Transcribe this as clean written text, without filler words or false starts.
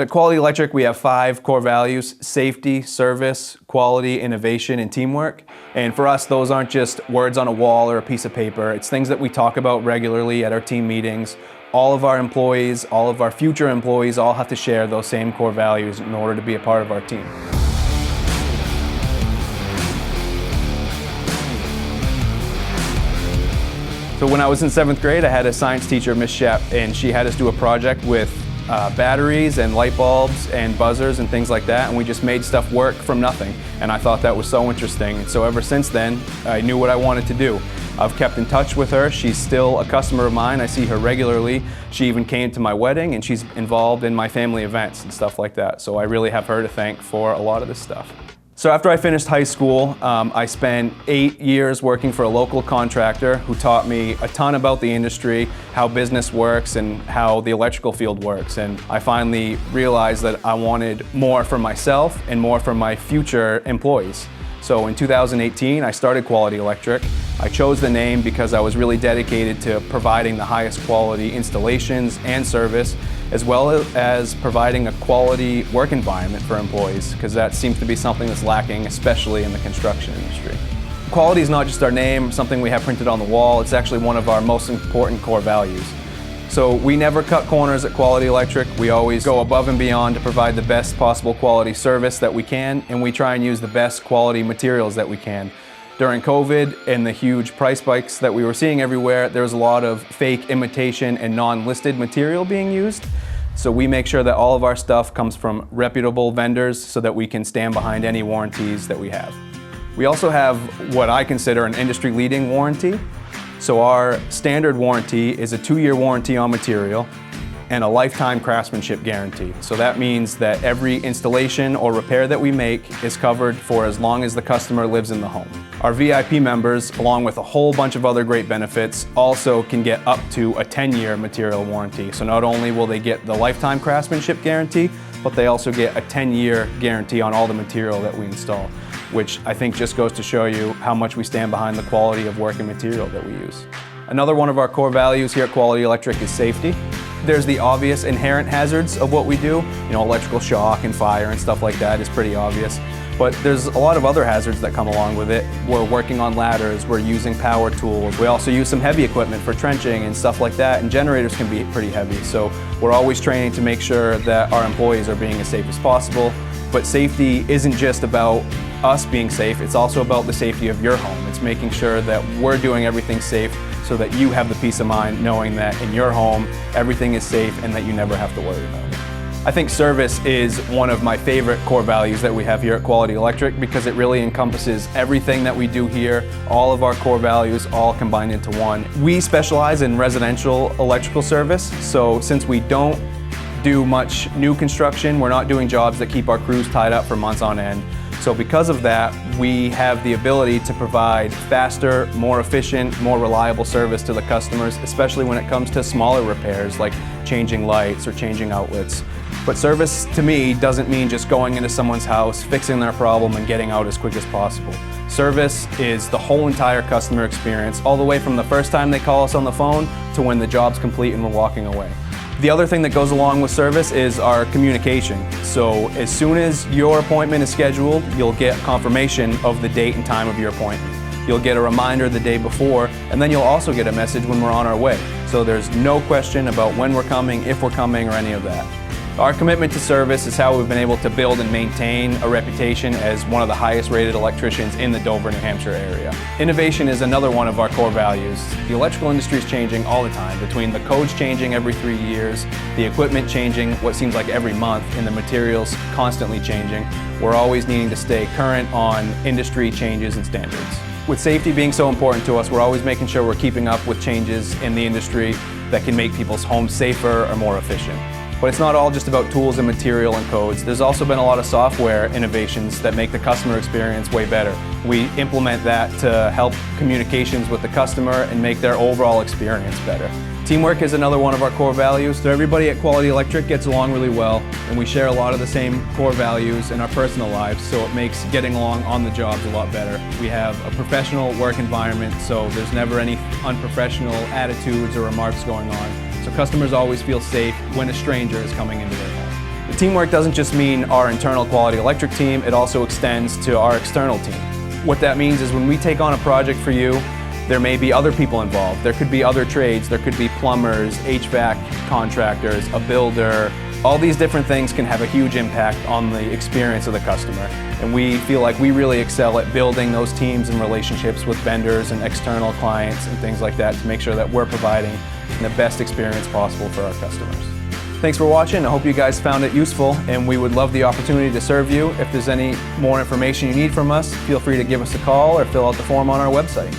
At Quality Electric, we have 5 core values: safety, service, quality, innovation, and teamwork. And for us, those aren't just words on a wall or a piece of paper. It's things that we talk about regularly at our team meetings. All of our employees, all of our future employees, all have to share those same core values in order to be a part of our team. So when I was in 7th grade, I had a science teacher, Miss Shep, and she had us do a project with batteries and light bulbs and buzzers and things like that, and we just made stuff work from nothing. And I thought that was so interesting. And so ever since then, I knew what I wanted to do. I've kept in touch with her. She's still a customer of mine. I see her regularly. She even came to my wedding, and she's involved in my family events and stuff like that. So I really have her to thank for a lot of this stuff. So after I finished high school, I spent 8 years working for a local contractor who taught me a ton about the industry, how business works, and how the electrical field works. And I finally realized that I wanted more for myself and more for my future employees. So in 2018, I started Quality Electric. I chose the name because I was really dedicated to providing the highest quality installations and service, as well as providing a quality work environment for employees, because that seems to be something that's lacking, especially in the construction industry. Quality is not just our name, something we have printed on the wall. It's actually one of our most important core values. So we never cut corners at Quality Electric. We always go above and beyond to provide the best possible quality service that we can, and we try and use the best quality materials that we can. During COVID and the huge price spikes that we were seeing everywhere, there was a lot of fake imitation and non-listed material being used. So we make sure that all of our stuff comes from reputable vendors so that we can stand behind any warranties that we have. We also have what I consider an industry-leading warranty. So our standard warranty is a 2-year warranty on material and a lifetime craftsmanship guarantee. So that means that every installation or repair that we make is covered for as long as the customer lives in the home. Our VIP members, along with a whole bunch of other great benefits, also can get up to a 10-year material warranty. So not only will they get the lifetime craftsmanship guarantee, but they also get a 10-year guarantee on all the material that we install, which I think just goes to show you how much we stand behind the quality of work and material that we use. Another one of our core values here at Quality Electric is safety. There's the obvious inherent hazards of what we do. You know, electrical shock and fire and stuff like that is pretty obvious. But there's a lot of other hazards that come along with it. We're working on ladders, we're using power tools. We also use some heavy equipment for trenching and stuff like that, and generators can be pretty heavy. So we're always training to make sure that our employees are being as safe as possible. But safety isn't just about us being safe, it's also about the safety of your home. It's making sure that we're doing everything safe so that you have the peace of mind knowing that in your home, everything is safe and that you never have to worry about it. I think service is one of my favorite core values that we have here at Quality Electric because it really encompasses everything that we do here, all of our core values all combined into one. We specialize in residential electrical service, so since we don't do much new construction, we're not doing jobs that keep our crews tied up for months on end. So because of that, we have the ability to provide faster, more efficient, more reliable service to the customers, especially when it comes to smaller repairs like changing lights or changing outlets. But service to me doesn't mean just going into someone's house, fixing their problem and getting out as quick as possible. Service is the whole entire customer experience, all the way from the first time they call us on the phone to when the job's complete and we're walking away. The other thing that goes along with service is our communication. So as soon as your appointment is scheduled, you'll get confirmation of the date and time of your appointment. You'll get a reminder the day before, and then you'll also get a message when we're on our way. So there's no question about when we're coming, if we're coming, or any of that. Our commitment to service is how we've been able to build and maintain a reputation as one of the highest rated electricians in the Dover, New Hampshire area. Innovation is another one of our core values. The electrical industry is changing all the time, between the codes changing every 3 years, the equipment changing what seems like every month, and the materials constantly changing. We're always needing to stay current on industry changes and standards. With safety being so important to us, we're always making sure we're keeping up with changes in the industry that can make people's homes safer or more efficient. But it's not all just about tools and material and codes. There's also been a lot of software innovations that make the customer experience way better. We implement that to help communications with the customer and make their overall experience better. Teamwork is another one of our core values. So everybody at Quality Electric gets along really well, and we share a lot of the same core values in our personal lives, so it makes getting along on the jobs a lot better. We have a professional work environment, so there's never any unprofessional attitudes or remarks going on. So customers always feel safe when a stranger is coming into their home. Teamwork doesn't just mean our internal quality electric team, it also extends to our external team. What that means is when we take on a project for you, there may be other people involved. There could be other trades, there could be plumbers, HVAC contractors, a builder. All these different things can have a huge impact on the experience of the customer. And we feel like we really excel at building those teams and relationships with vendors and external clients and things like that to make sure that we're providing the best experience possible for our customers. Thanks for watching. I hope you guys found it useful, and we would love the opportunity to serve you. If there's any more information you need from us, feel free to give us a call or fill out the form on our website.